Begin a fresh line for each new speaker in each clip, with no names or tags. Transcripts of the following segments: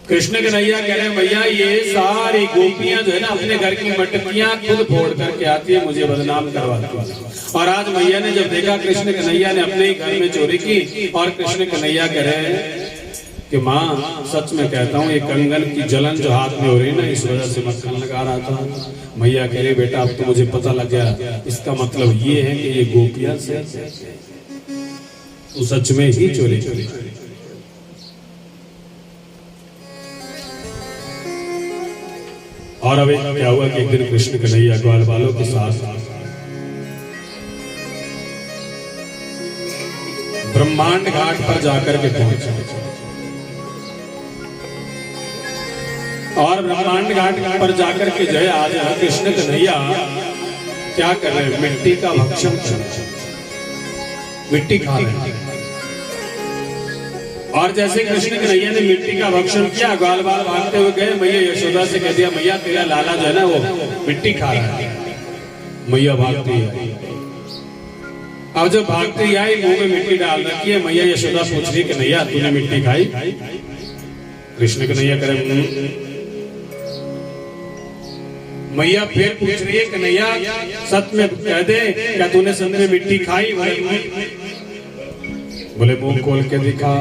कृष्ण कन्हैया कह रहे हैं भैया ये सारी गोपियां जो है ना अपने घर की मटकियां खुद फोड़ करके आती है, मुझे बदनाम करवाती है। और आज मैया ने जब देखा कृष्ण कन्हैया ने अपने ही घर में चोरी की, और कृष्ण कन्हैया कह रहे हैं कि माँ सच में कहता हूँ ये कंगन की जलन जो हाथ में हो रही है ना, इस वजह से मक्खन लगा रहा था। मैया कह रही बेटा अब तो मुझे पता लग गया, इसका मतलब ये है कि ये गोपियां से तो सच में ही चोरी चोरी। और अब क्या हुआ कि एक दिन कृष्ण कन्हैया ग्वाल बालों के साथ ब्रह्मांड घाट पर जाकर के पहुंचे, और ब्रह्मांड घाट पर जाकर के जय आज कृष्ण कन्हैया क्या कर रहे हैं, मिट्टी का भक्षण कर रहे हैं, मिट्टी खा रहे हैं। और जैसे कृष्ण कन्हैया ने मिट्टी का भक्षण किया, ग्वाल बाल भागते हुए गए, मैया यशोदा से कह दिया मैया तेरा लाला जो है ना वो मिट्टी खा रहा है। मैया भागती है, अब जब भागती आई मुंह में मिट्टी डाल रखी है, मैया यशोदा पूछ रही कन्हैया तूने मिट्टी खाई? कृष्ण कन्हैया करे मैया फिर पूछ रही है कन्हैया सच में कह दे क्या तूने सच में मिट्टी खाई? बोले मुंह खोल के दिखा।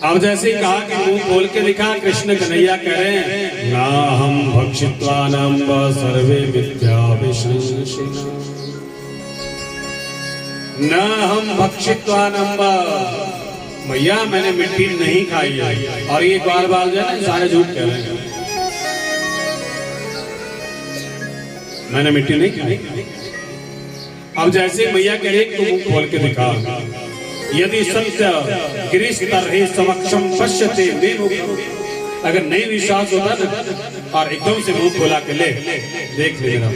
अब जैसे ही कहा कि मुंह खोल के दिखा, कृष्ण कन्हैया कह रहे हैं ना हम भक्षित्वानां सर्वे मिथ्या विशंसिनः, न हम भक्षित्वानां, मैया मैंने मिट्टी नहीं खाई है। और ये ग्वाल बाल जो है ना सारे झूठ कह रहे हैं, मैंने मिट्टी नहीं खाई। अब जैसे मैया कह रही तू मुंह खोल के दिखा, यदि सत्य गिरीश तर्हि समक्षम पश्यते देव, अगर नहीं विश्वास होता ना और एकदम से मुंह खोला के ले देख लेना।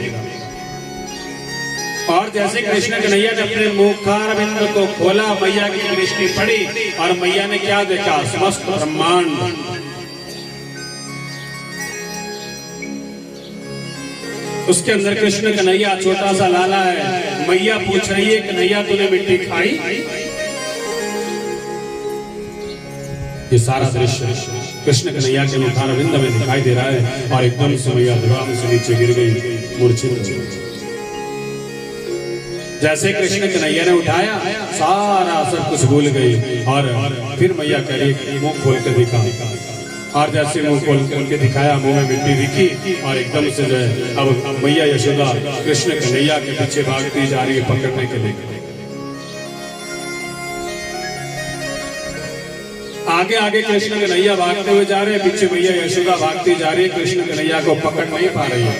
और जैसे कृष्ण कन्हैया ने अपने मुखारविंद को खोला, मैया की दृष्टि पड़ी और मैया ने क्या देखा, समस्त ब्रह्मांड। उसके अंदर कृष्ण कन्हैया छोटा सा लाला है। मैया पूछ रही है कन्हैया तूने मिट्टी खाई? ये सारा दृश्य कृष्ण कन्हैया के मुखारविंद में दिखाई दे रहा है, और एकदम से मैया दीवार से नीचे गिर गई, मूर्छित। जैसे कृष्ण कन्हैया ने उठाया, सारा सब कुछ भूल गई। और फिर मैया कह रही मुंह खोल के दिखा, और जैसे मुंह खोल के दिखाया, मुंह में मिट्टी दिखी, और एकदम से जो है अब मैया यशोदा कृष्ण कन्हैया के पीछे भागती जा रही है पकड़ने के लिए। आगे आगे कृष्ण कन्हैया भागते हुए जा रहे हैं, पीछे मैया यशोदा भागती जा रही है, कृष्ण कन्हैया को पकड़ नहीं पा रही है।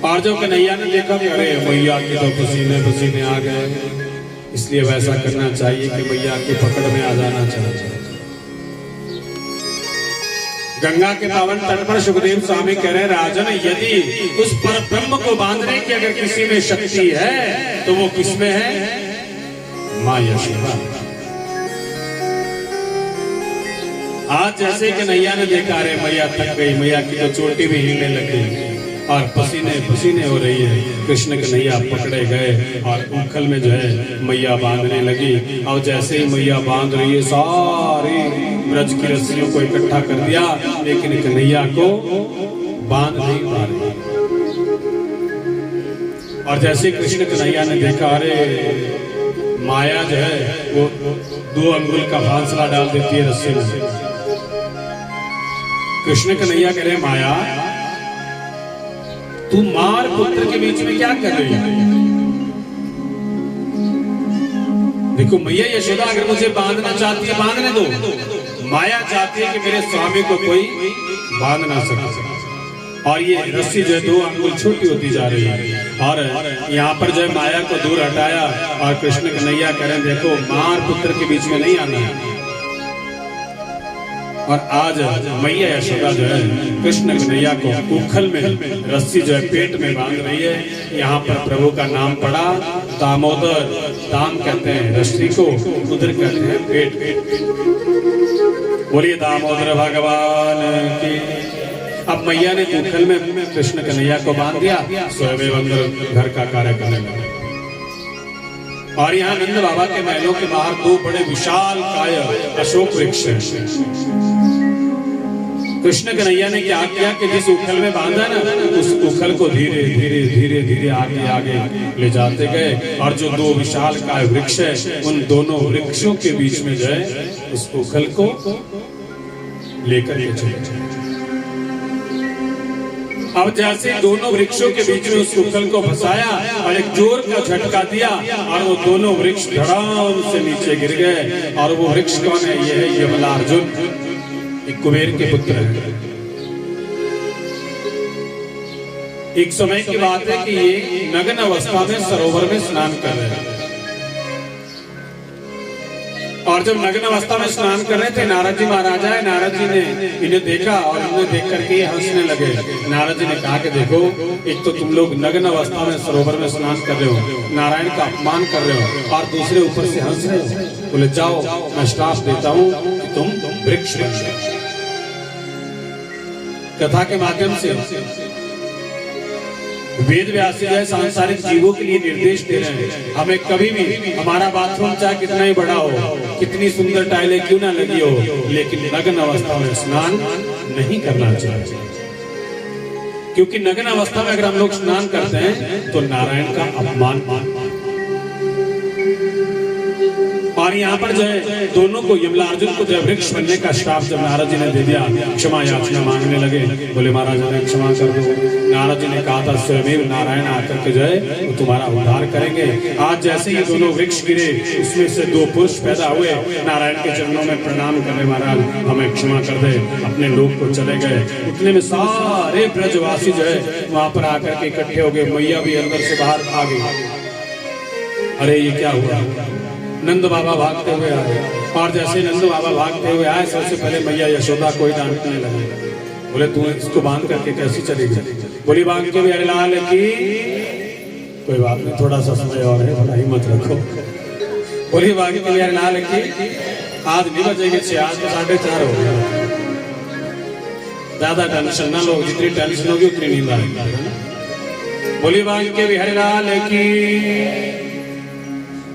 और जो कन्हैया ने देखा कि अरे मैया के तो पसीने पसीने आ गए, इसलिए वैसा करना चाहिए कि मैया की पकड़ में आ जाना चाहिए। गंगा के पावन तट पर सुखदेव स्वामी कह रहे हैं, राजन यदि उस पर ब्रह्म को बांधने की अगर किसी में शक्ति है तो वो किसमें है? मां यशोदा। आज जैसे कि नैया ने देखा, रे मैया थक गई, मैया की तो चोटी भी हिलने लगी और पसीने पसीने हो रही है। कृष्ण के नैया पकड़े गए और उखल में जो है मैया बांधने लगी। और जैसे ही मैया बांध रही है, सारी ब्रज की रस्सियों को इकट्ठा कर दिया, लेकिन कन्हैया को बांध नहीं पा रही। और जैसे कृष्ण कन्हैया ने देखा, अरे माया जो है वो 2 अंगुल का फासला डाल देती है रस्सी में। कृष्ण कन्हैया कह रहे, माया तू मां और पुत्र के बीच में क्या कर रही है? देखो मैया यशोदा अगर मुझे बांधना चाहती है बांधने दो, माया चाहती है कि मेरे स्वामी को कोई बांध ना सके। और ये रस्सी जो है 2 अंगुल छोटी होती जा रही है। और यहाँ पर जो है माया को दूर हटाया और कृष्ण कन्हैया कह रहे, देखो मां और पुत्र के बीच में नहीं आना है। और आज मैया यशोदा जो है कृष्ण कन्हैया को उखल में रस्सी जो है पेट में बांध रही है। यहाँ पर प्रभु का नाम पड़ा, दामोदर। दाम कहते हैं रस्सी को, उधर कहते हैं पेट। बोलिए दामोदर भगवान की। अब मैया ने उखल में कृष्ण कन्हैया को बांध दिया, स्वयं अंदर घर का कार्य करने लगा। और यहाँ नंद बाबा के महलों के बाहर 2 बड़े विशाल काय अशोक वृक्ष हैं। कृष्ण कन्हैया ने क्या किया कि जिस उखल में बांधा ना, उस उखल को धीरे धीरे धीरे धीरे आगे आगे ले जाते गए। और जो 2 विशाल काय वृक्ष है, उन दोनों वृक्षों के बीच में जो है उस उखल को लेकर के चले। अब जैसे दोनों वृक्षों के बीच में उस उखल को फंसाया और एक जोर का झटका दिया और वो दोनों वृक्ष धड़ाम से नीचे गिर गए। और वो वृक्ष कौन है? ये है यमलार्जुन, एक कुबेर के पुत्र है। एक समय की बात है कि ये नग्न अवस्था में सरोवर में स्नान कर रहे हैं। और जब नग्न अवस्था में स्नान कर रहे थे, नारद जी महाराज आए। नारद जी ने इन्हें देखा और इन्हें देख करके हंसने लगे। नारद जी ने कहा कि देखो, एक तो तुम लोग नग्न अवस्था में सरोवर में स्नान कर रहे हो, नारायण का अपमान कर रहे हो, और दूसरे ऊपर से हंस रहे हो। बोले जाओ, मैं श्राप देता हूँ कि तुम वृक्ष बन जाओ। कथा के माध्यम से वेद व्यास जो है सांसारिक जीवों के लिए निर्देश दे रहे हैं। हमें कभी भी हमारा बाथरूम चाहे कितना ही बड़ा हो, कितनी सुंदर टाइलें क्यों ना लगी हो, लेकिन नग्न अवस्था में स्नान नहीं करना चाहिए। क्योंकि नग्न अवस्था में अगर हम लोग स्नान करते हैं तो नारायण का अपमान। और यहाँ पर जो है दोनों को, यमलार्जुन को जो वृक्ष बनने का श्राप जब नारद जी ने दे दिया, क्षमा याचना मांगने लगे। बोले महाराज ने क्षमा कर दो। नारद जी ने कहा था स्वयं नारायण आकर के जो है वो तुम्हारा उद्धार करेंगे। आज जैसे ये दोनों वृक्ष गिरे, उसमें से 2 पुरुष पैदा हुए, नारायण के चरणों में प्रणाम करे, महाराज हमें क्षमा कर दे, अपने लोक को चले गए। उतने में सारे ब्रजवासी जो है वहां पर आकर के इकट्ठे हो गए। मैया भी अंदर से बाहर आ गई। अरे ये क्या हुआ? नंद बाबा भागते हुए आए। और जैसे नंद बाबा भागते हुए आए, सबसे पहले मैया यशोदा को ही डांटने लगे। बोले तू इसको बांध करके कैसी चली गई? बोली बांध के भी अरे लाल की कोई बात नहीं, थोड़ा सा समय और है, थोड़ा हिम्मत रखो। बोली बांध के भी अरे लाल की आज नहीं बचेंगे, आज तो 4:30 हो गया। ज्यादा टेंशन ना लो, जितनी टेंशन होगी उतनी नींद आएगी। बोली बांध के भी हरे लाल की।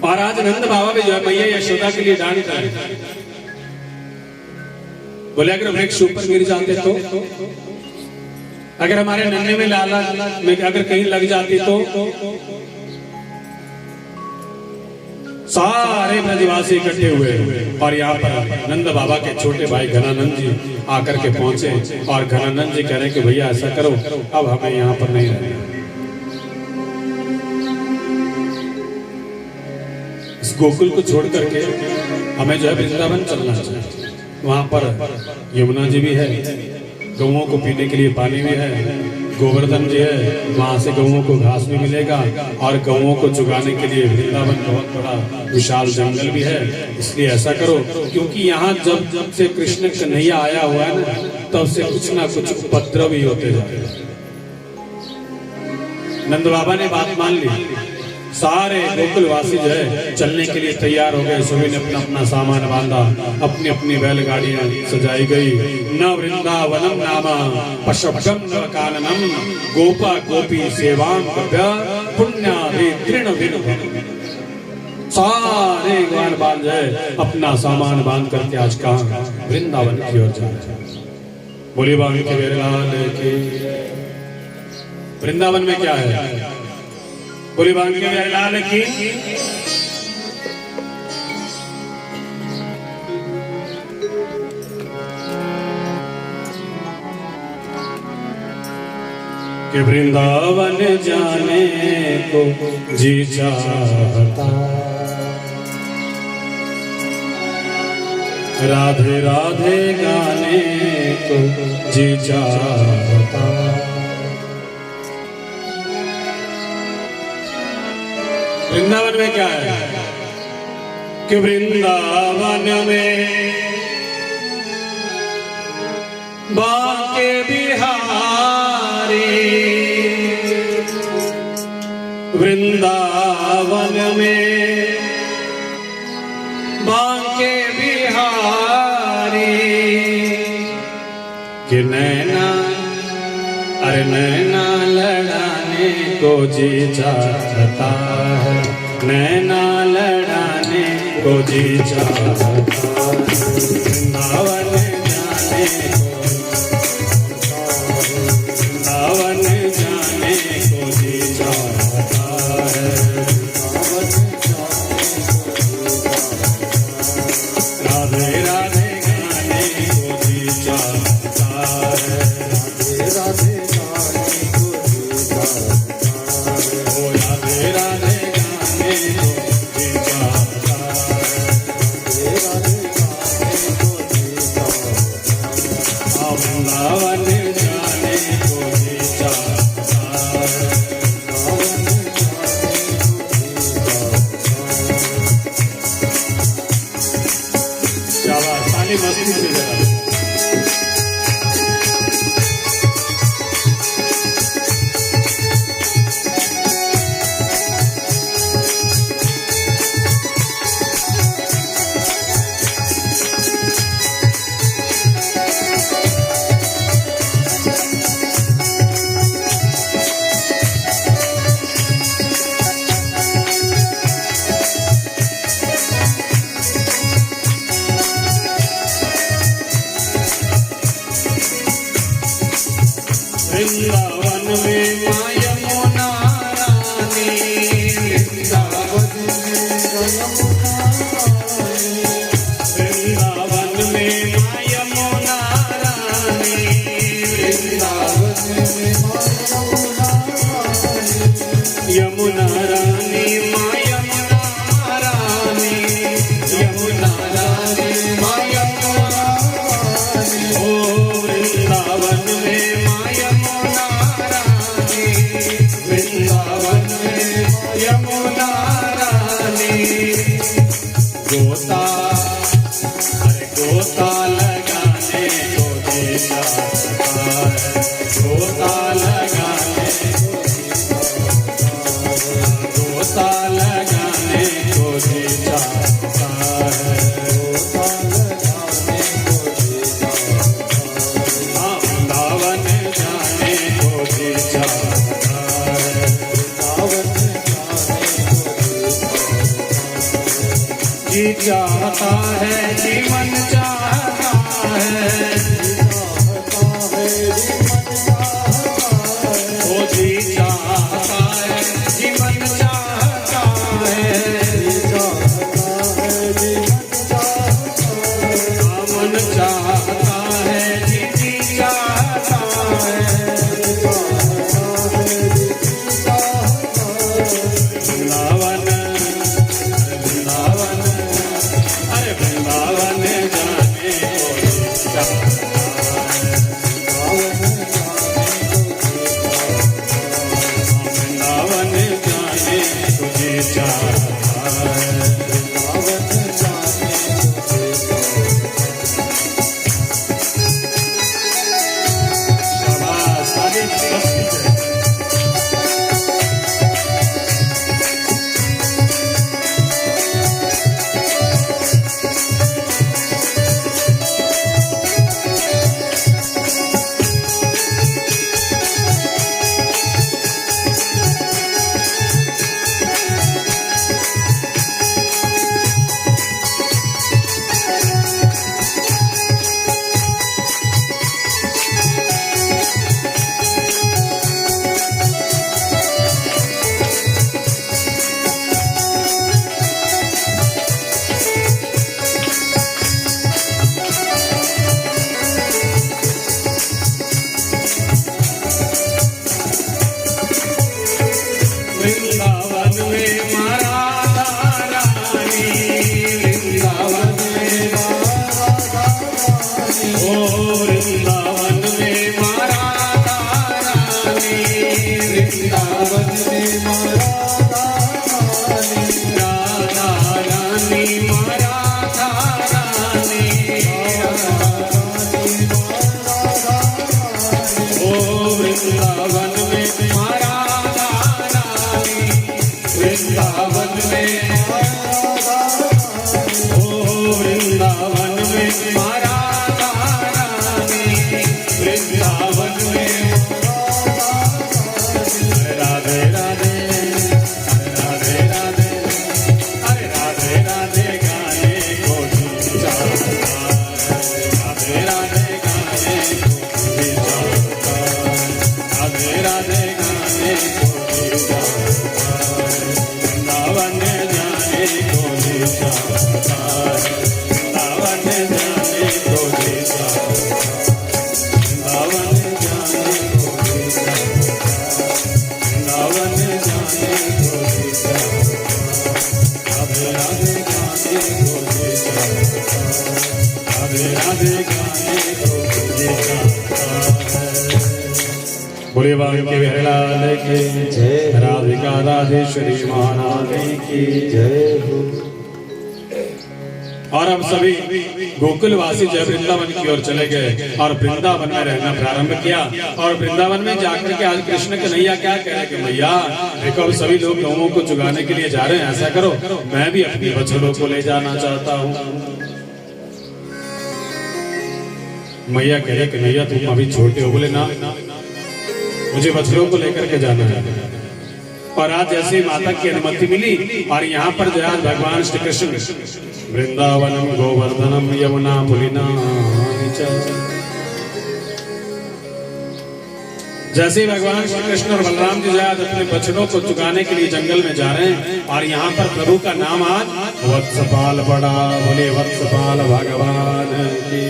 और आज नंद बाबा भी जो है मैया यशोदा के लिए डांट रहे हैं। बोले अगर वृक्ष ऊपर गिर जाते तो, अगर हमारे नन्हे में लाला में अगर कहीं लग जाती तो। सारे ब्रजवासी इकट्ठे हुए और यहाँ पर नंद बाबा के छोटे भाई घनानंद जी आकर के पहुंचे। और घनानंद जी कह रहे हैं कि भैया ऐसा करो, अब हमें यहाँ पर नहीं रहना, इस गोकुल को छोड़ करके हमें जो है वृंदावन चलना चाहिए। वहां पर यमुना जी भी है, गौओं को पीने के लिए पानी भी है, गोवर्धन जी है, वहाँ से गऊओं को घास भी मिलेगा और गऊओं को चुगाने के लिए वृंदावन बहुत बड़ा विशाल जंगल भी है। इसलिए ऐसा करो, क्योंकि यहाँ जब से कृष्ण कन्हैया आया हुआ है ना, तब से कुछ ना कुछ उपद्रव ही होते जाते हैं। नंद बाबा ने बात मान ली, सारे गोकुलवासी जो है चलने के लिए तैयार हो गए। सभी ने अपना अपना सामान बांधा, अपनी अपनी बैलगाड़ियां सजाई गई। न वृंदावनम नामा पशुभम न काननम गोपा गोपी सेवाम पुण्या तृण सारे गान बांध जाए, अपना सामान बांध करके आज कहाँ वृंदावन की ओर जाए। बोली बाबी के लाल की। वृंदावन में क्या है? बोली बाबी के लाल की। कि वृंदावन जाने को जी चाहता, राधे राधे गाने को जी चाहता। वृंदावन में क्या है? कि वृंदावन में बांके बिहारी, वृंदावन में बांके बिहारी, कि नैना अरे नैना लड़ाने को जी चाहता है, नैना लड़ाने को जी चाहता है। वृंदावन जाने को, वृंदावन जाने को जी चाहता है, राधे राधे गाने को जी चाहता है, राधे राधे राधे राधे गाने को जी चाहता है, वृंदावन जाने को जी चाहता है। शाबाश, ताली मस्ती से जरा। वृंदावन में माँ यमुना रानी, वृंदावन में माँ यमुना रानी, वृंदावन में यमुना रानी, माँ यमुना रानी, यमुना रानी, माँ यमुना रानी। ओ वृंदावन में माँ यमुना रानी, वृंदावन में यमुना रानी। गोता अरे गोता लगाने को जी चाहता है, गोता लगाने गोता लगाने को जी चाहता है, वृंदावन जाने को जी चाहता है, जी चाहता है, जीवन चाहता है, ओ जी चाहता है, जीवन चाहता है, मन चाहता है, जी चाहता है। वृंदावन वृंदावन अरे वृंदावन जाने को बोले बांके बिहारीलाल की जय, राधिका राधेश्वरी महारानी की जय हो। और हम सभी गोकुलवासी जब वृंदावन की ओर चले गए और वृंदावन में रहना प्रारंभ किया। और वृंदावन में जाकर के आज कृष्ण कन्हैया क्या कह रहे कि मैया देखो अब सभी लोग गौओं को चुगाने के लिए जा रहे हैं, ऐसा करो मैं भी अपनी बछड़ों को ले जाना चाहता हूँ। मैया कह रहे कन्हैया तुम अभी छोटे हो। बोले ना मुझे बछड़ों को लेकर के जाना है। और आज जैसे माता की अनुमति मिली और यहाँ पर जो आज भगवान श्री कृष्ण वृंदावनम गोवर्धनम यमुना पुलिना, जैसे भगवान श्री कृष्ण और बलराम जी आज अपने बछड़ों को चुकाने के लिए जंगल में जा रहे हैं और यहाँ पर प्रभु का नाम आज वत्सपाल पड़ा। बोले वत्सपाल भगवान की।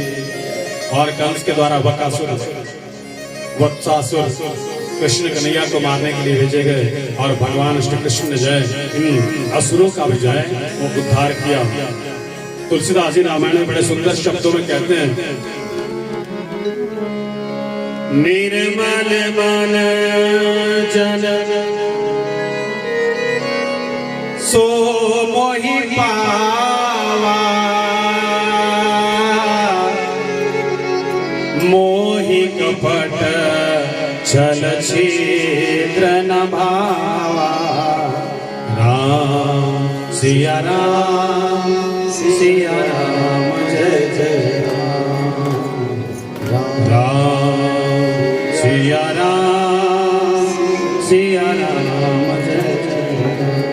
और कंस के द्वारा बकासुर वत्सासुर कृष्ण कन्हैया को मारने के लिए भेजे गए और भगवान श्री कृष्ण ने जय इन असुरों का विजय वो उद्धार किया। तुलसीदास जी रामायण में बड़े सुंदर शब्दों में कहते हैं, निर्मल मन जन सो मोहि पावा, मोहि कपट छल छिद्र न भावा। राम सिया राम सिया राम जय जय राम, राम सिया राम जय जय राम।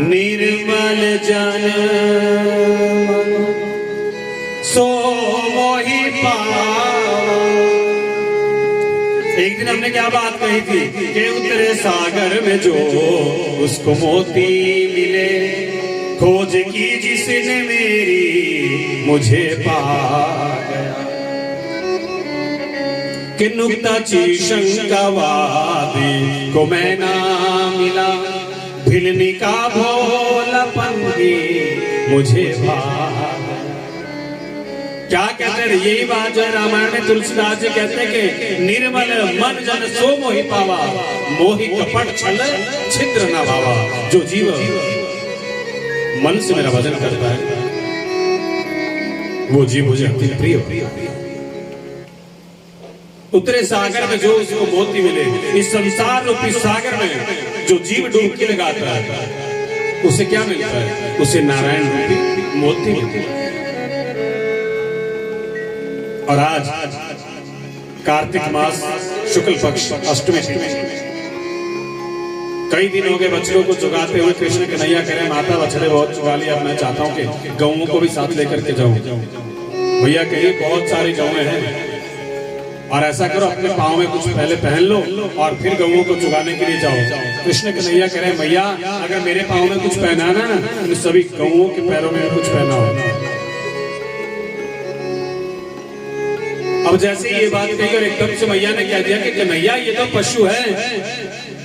निर्मल जन सो मोहि पावा। एक दिन हमने क्या बात कही थी कि उतरे सागर में जो उसको मोती मिले, खोज की जिसने मेरी मुझे पा गया। कि नुक्ता शंकावादी को मैं ना मिला, भिलनी का भोलापन भी मुझे भा। क्या कहते हैं यही बात जो रामायण में तुलसीदास जी कहते हैं कि निर्मल मन जन सो मोहि पावा, मोहि कपट छल छिद्र न भावा। जो जीव मन से मेरा भजन करता है वो जीव मुझे अति प्रिय। उतरे सागर में जो उसको मोती मिले, इस संसार रूपी सागर में जो जीव डुबकी लगाता है उसे क्या मिलता है? उसे नारायण रूपी मोती मिलती है। और आज कार्तिक मास शुक्ल पक्ष अष्टमी, कई दिन हो गए बछड़ों को चुगाते हुए। कृष्ण कन्हैया कह रहे माता बछड़े बहुत चुगा लिया, अब मैं चाहता हूँ कि गौओं को भी साथ लेकर के जाऊं। भैया कहिए बहुत सारी गौएं हैं और ऐसा करो अपने पाँव में कुछ पहले पहन लो और फिर गौओं को चुगाने के लिए जाओ। कृष्ण कन्हैया कह रहे भैया अगर मेरे पाँव में कुछ पहनाना ना तो सभी गौओं के पैरों में कुछ पहना हो। अब जैसे ये बात कही और एकदम से मैया ने कह दिया कि कन्हैया ये तो पशु है।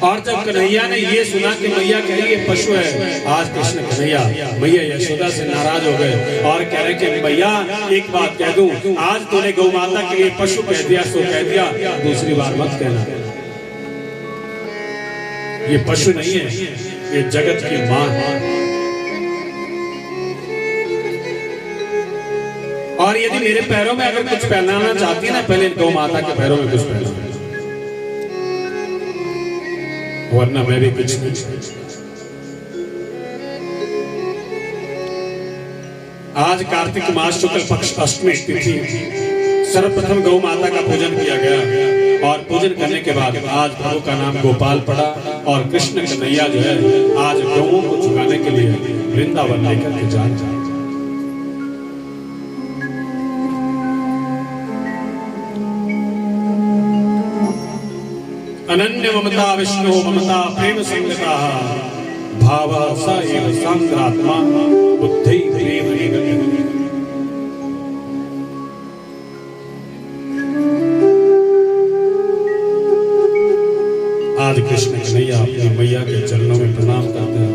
और जब कन्हैया ने ये सुना कि मैया कह रही ये पशु है, आज कृष्ण कन्हैया मैया यशोदा से नाराज हो गए और कह रहे कि मैया एक बात कह दूं, आज तूने गौ माता के लिए पशु कह दिया सो कह दिया, दूसरी बार मत कहना। ये पशु नहीं है, ये जगत की मां है। और यदि मेरे पैरों में अगर कुछ पहनाना चाहती है ना, पहले गौ माता के पैरों में कुछ पहना, वरना मैं भी कुछ नहीं। आज कार्तिक मास शुक्ल पक्ष अष्टमी तिथि, सर्वप्रथम गौ माता का पूजन किया गया और पूजन करने के बाद आज प्रभु का नाम गोपाल पड़ा और कृष्ण कन्हैया जो है आज गौओं को चुगाने के लिए वृंदावन लेकर के जा रहे हैं। अनन्य ममता विष्णु ममता प्रेम संगता भाव स एव सांद्रात्मा बुद्धि प्रेम निगति। आज कृष्ण कन्हैया अपनी मैया के चरणों में प्रणाम करते हैं,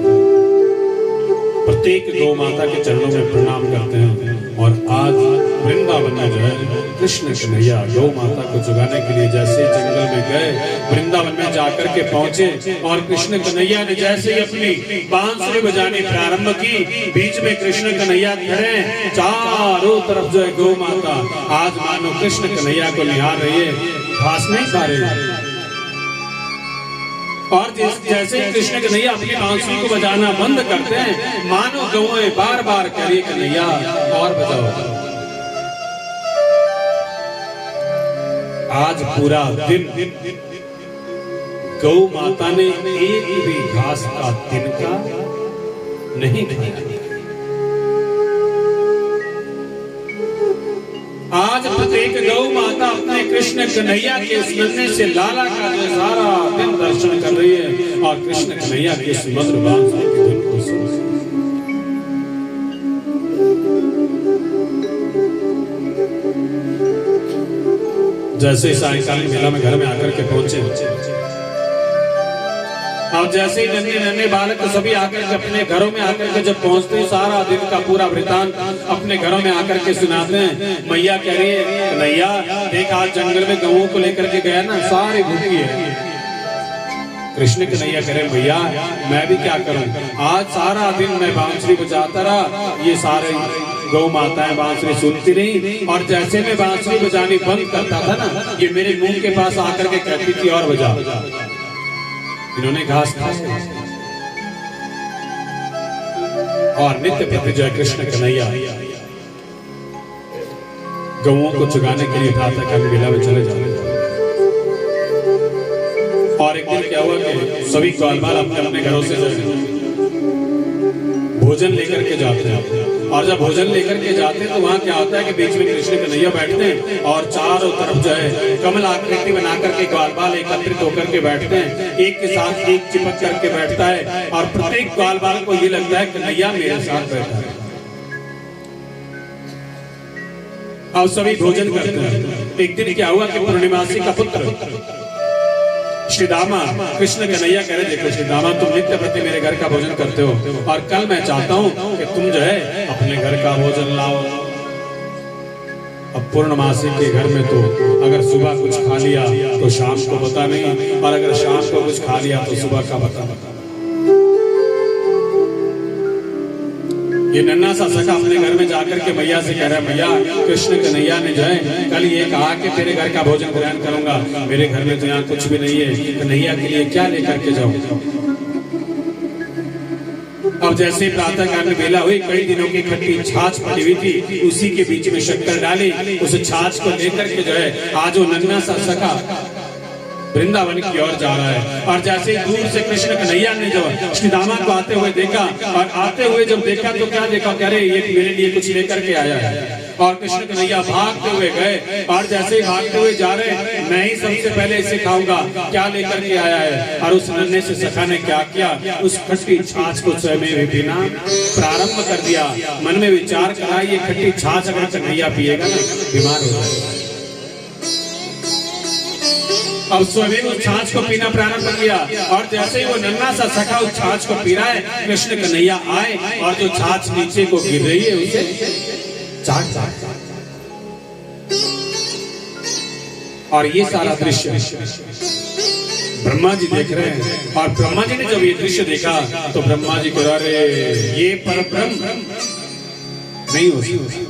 प्रत्येक गौ माता के चरणों में प्रणाम करते हैं। और आज वृंदावन में जो है कृष्ण कन्हैया गौ माता को जगाने के लिए जैसे जंगल में गए, वृंदावन में जाकर के पहुंचे और कृष्ण कन्हैया ने जैसे ही अपनी बांसुरी बजानी प्रारंभ की, बीच में कृष्ण कन्हैया खड़े, चारों तरफ जो है गौ माता आज मानो कृष्ण कन्हैया को निहार रही है, घास नहीं खा रही। और जैसे ही कृष्ण कन्हैया अपनी बांसुरी को बजाना बंद करते हैं, मानो गौएं बार बार करिए कन्हैया और बजाओ। आज पूरा दिन गौ माता ने एक भी घास का तिनका नहीं खाया। आज प्रत्येक गौ माता अपने कृष्ण कन्हैया के इस नन्हे से लाला का जो सारा दिन दर्शन कर रही है और कृष्ण कन्हैया के इस मधुर बांसुरी की धुन को सुन। जैसे सायंकालीन मेला में घर में आकर के पहुंचे, अब जैसे ही नन्हे नन्हे बालक तो सभी आकर के अपने घरों में आकर के जब पहुंचते हैं, सारा दिन का पूरा वृतांत अपने घरों में आकर के सुनाते हैं। मैया कह रही है कन्हैया देख आज जंगल में गौओं को लेकर के गया ना, सारी भूखी है। कृष्ण कन्हैया कह रहे भैया मैं भी क्या करूं, आज सारा दिन मैं बांसुरी बजाता रहा, ये सारे गौ माताएं बांसुरी सुनती रही, और जैसे मैं बांसुरी बजानी बंद करता था ना, ये मेरे मुंह के पास आकर के कहती थी और बजा। इन्होंने घास खाया और नित्य प्रति जय कृष्ण कन्हैया गौओं को चुगाने के लिए प्रातः काल मेला में चले जाते। और एक दिन क्या हुआ कि सभी ग्वालवाल अपने अपने घरों से भोजन लेकर के जाते हैं, और जब भोजन लेकर के जाते हैं तो वहाँ क्या होता है कि बीच में कृष्ण कन्हैया बैठते हैं और चारों तरफ जो है कमल आकृति बना करके ग्वालवाल एकत्रित होकर के बैठते हैं, एक के साथ एक चिपक करके बैठता है और प्रत्येक ग्वालवाल को ये लगता है कन्हैया मेरे साथ बैठा है। अब सभी भोजन करते हैं। एक दिन क्या हुआ कि पूर्णिमासी का पुत्र श्री दामा कृष्ण कन्हैया कह रहे देखो श्री दामा तुम नित्य प्रति मेरे घर का भोजन करते हो, और कल मैं चाहता हूँ कि तुम जो है अपने घर का भोजन लाओ। अब पूर्णमासी के घर में तो अगर सुबह कुछ खा लिया तो शाम को पता नहीं, और अगर शाम को कुछ खा लिया तो सुबह का पता। ये नन्हा सा सखा अपने घर में जाकर के मैया से कह रहा है मैया कृष्ण कन्हैया ने जो है कल ये कहा कि तेरे घर का भोजन ग्रहण करूंगा, मेरे घर में तो यहाँ कुछ भी नहीं है, कन्हैया के लिए क्या लेकर के जाऊं। अब जैसे प्रातः काल में बेला हुई, कई दिनों की खट्टी छाछ पड़ी हुई थी, उसी के बीच में शक्कर डाली, उस छाछ को लेकर के जो है आज वो नन्हा सा सखा वृंदावन की ओर जा रहा है। और जैसे ही दूर से कृष्ण कन्हैया ने जब श्री दामा को आते हुए देखा, और आते हुए जब देखा तो क्या देखा, कह रहे ये मेरे लिए कुछ लेकर के आया है। और कृष्ण कन्हैया भागते हुए गए, और जैसे ही भागते हुए जा रहे, मैं ही सबसे पहले इसे खाऊंगा, क्या लेकर के आया है। और उस नन्हे से सखा ने क्या किया, उस खट्टी छाछ को स्वयं भी पीना प्रारंभ कर दिया। मन में विचार करा ये खट्टी छाछ अगर कन्हैया पिएगा ना बीमार हो जाएगा। अब स्वयं उस छाछ को पीना प्रारंभ किया, और जैसे ही वो नन्हा सा सखा उस छाछ को पी रहा है, कृष्ण कन्हैया आए और जो छाछ नीचे को गिर रही है उसे चाट। और ये सारा दृश्य ब्रह्मा जी देख रहे हैं, और ब्रह्मा जी ने जब ये दृश्य देखा तो ब्रह्मा जी कह रहे ये परब्रह्म नहीं हो सकते,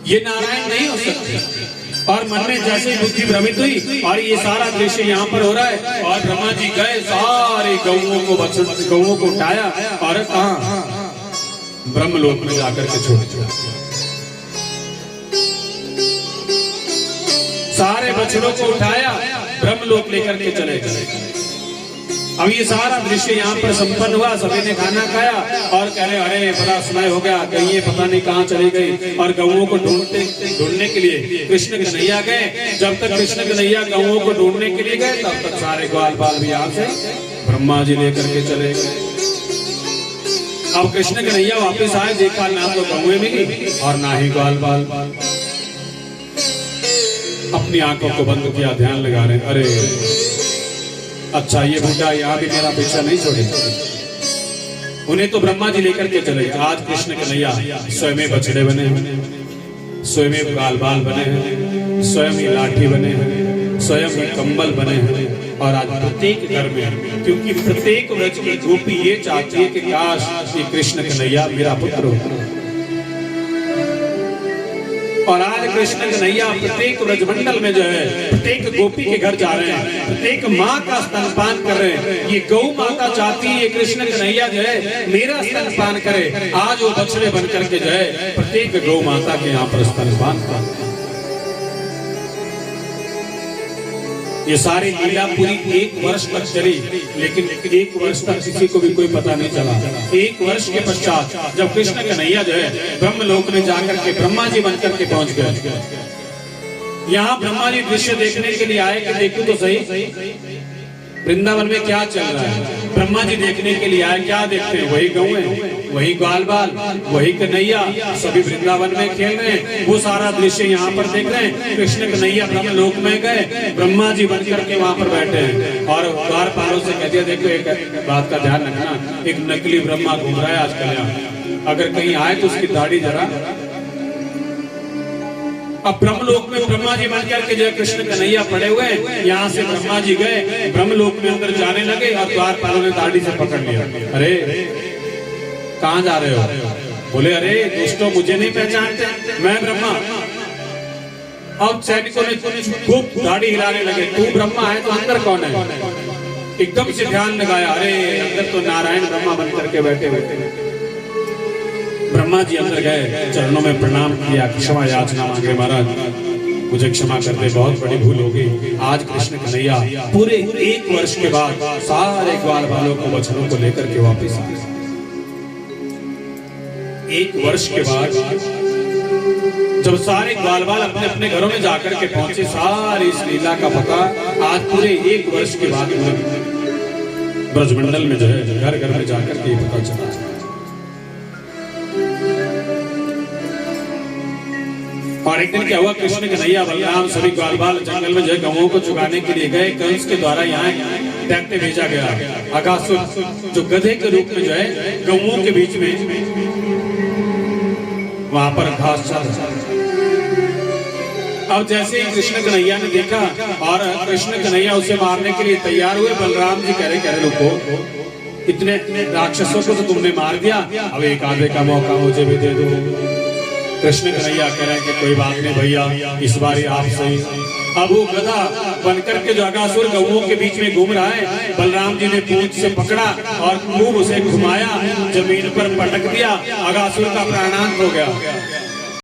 ये नारायण नहीं हो सकते। और मन में जैसे बुद्धि भ्रमित हुई, और ये सारा दृश्य यहाँ पर हो रहा है, और ब्रह्मा जी गए सारे गौओं को उठाया और कहा ब्रह्मलोक में जाकर के छोड़ दिया। सारे बछड़ों को उठाया ब्रह्मलोक लेकर के चले गए। अब ये सारा दृश्य यहाँ पर संपन्न हुआ, सभी ने खाना खाया और कह रहे अरे बड़ा समय हो गया, कहीं ये पता नहीं कहाँ चली गई। और गऊओं को ढूंढने के लिए कृष्ण कन्हैया गए। जब तक कृष्ण कन्हैया गऊओं को ढूंढने के लिए गए तब तक सारे ग्वाल बाल भी यहाँ से ब्रह्मा जी लेकर के चले गए। अब कृष्ण कन्हैया वापस आए, देखा ना तो गऊएं मिली और ना ही ग्वाल बाल। अपनी आंखों को बंद किया, ध्यान लगा रहे, अरे अच्छा ये बूढ़ा यहाँ भी मेरा पीछा नहीं छोड़ेगा। उन्हें तो ब्रह्मा जी लेकर के चले। आज कृष्ण कन्हैया स्वयं बछड़े बने हैं, स्वयं गाल बाल बने हैं, स्वयं ही लाठी बने हैं, स्वयं ही कंबल बने हैं। और आज प्रत्येक घर में, क्योंकि प्रत्येक व्रज की गोपी ये चाहती है कि काश ये कृष्ण कन्हैया मेरा पुत्र हो। और आज कृष्ण कन्हैया प्रत्येक व्रजमंडल में जो है प्रत्येक गोपी के घर जा रहे हैं, प्रत्येक माँ का स्तनपान कर रहे हैं। ये गौ माता चाहती है कृष्ण कन्हैया जो है मेरा स्तनपान करे। आज वो बछड़े बन करके जो है प्रत्येक गौ माता के यहाँ पर स्तनपान कर। ये सारी लीला पूरी 1 वर्ष तक चली, लेकिन 1 वर्ष तक किसी को भी कोई पता नहीं चला। 1 वर्ष के पश्चात जब कृष्ण कन्हैया जो है ब्रह्मलोक में जाकर के ब्रह्मा जी बनकर के पहुंच गए। यहाँ ब्रह्मा जी दृश्य देखने के लिए आए कि देखो तो सही वृंदावन में क्या चल रहा है। ब्रह्मा जी देखने के लिए आए, क्या देखते हैं? वही गौएं, वही ग्वाल बाल, वही कन्हैया, सभी वृंदावन में खेल रहे हैं। वो सारा दृश्य यहाँ पर देख रहे हैं। कृष्ण कन्हैया ब्रह्मलोक में गए, ब्रह्मा जी बन करके वहाँ पर बैठे हैं और द्वारपालों से कह दिया देखो एक बात का ध्यान रखना, एक नकली ब्रह्मा घूम रहा है आजकल यहाँ, अगर कहीं आए तो उसकी दाढ़ी जरा। अब ब्रह्मलोक में ब्रह्मा जी बन करके जो कृष्ण कन्हैया पड़े हुए हैं। यहाँ से ब्रह्मा जी गए, ब्रह्मलोक में अंदर जाने लगे और द्वारपालों ने दाढ़ी से पकड़ लिया। अरे कहाँ जा रहे हो? बोले अरे दोस्तों मुझे नहीं पहचानते, मैं ब्रह्मा। अब सैनिकों ने खूब दाढ़ी हिलाने लगे, तू ब्रह्मा है तो अंदर कौन है? एकदम से ध्यान लगाया, अरे अंदर तो नारायण ब्रह्मा बन करके बैठे हुए। ब्रह्मा जी अंदर गए, चरणों में प्रणाम किया, क्षमा याचना मांगे, महाराज मुझे क्षमा कर दे, बहुत बड़ी भूल हो गई। आज कृष्ण कन्हैया पूरे 1 वर्ष के बाद सारे ग्वाल बालों को बछड़ों को लेकर के वापस आए। 1 वर्ष के बाद जब सारे ग्वाल बाल अपने अपने घरों में जाकर के पहुंचे, सारी इस लीला का पता आज पूरे 1 वर्ष के बाद ब्रजमंडल में जो है घर घर में जाकर के पता चला। और एक दिन क्या हुआ, कृष्ण कन्हैया बलराम सभी ग्वाल बाल जंगल में जो है गऊओं को चुगाने के लिए गए। कंस के द्वारा यहाँ दैत्य भेजा गया, अगासुर, जो गधे के रूप में जो है गऊओं के बीच में वहां पर घास चल। अब जैसे ही कृष्ण कन्हैया ने देखा और कृष्ण कन्हैया उसे मारने के लिए तैयार हुए, बलराम जी कह रहे रुको, इतने राक्षसों को तो तुमने मार दिया, अब एक आधे का मौका मुझे भी दे दो। कृष्ण कन्हैया कह रहे हैं कि कोई बात नहीं भैया, इस बार आप सही। अब वो गधा बनकर के जो अगासुर गऊओं के बीच में घूम रहा है, बलराम जी ने पूंछ से पकड़ा और खूब उसे घुमाया, जमीन पर पटक दिया, अगासुर का प्राणांत हो गया।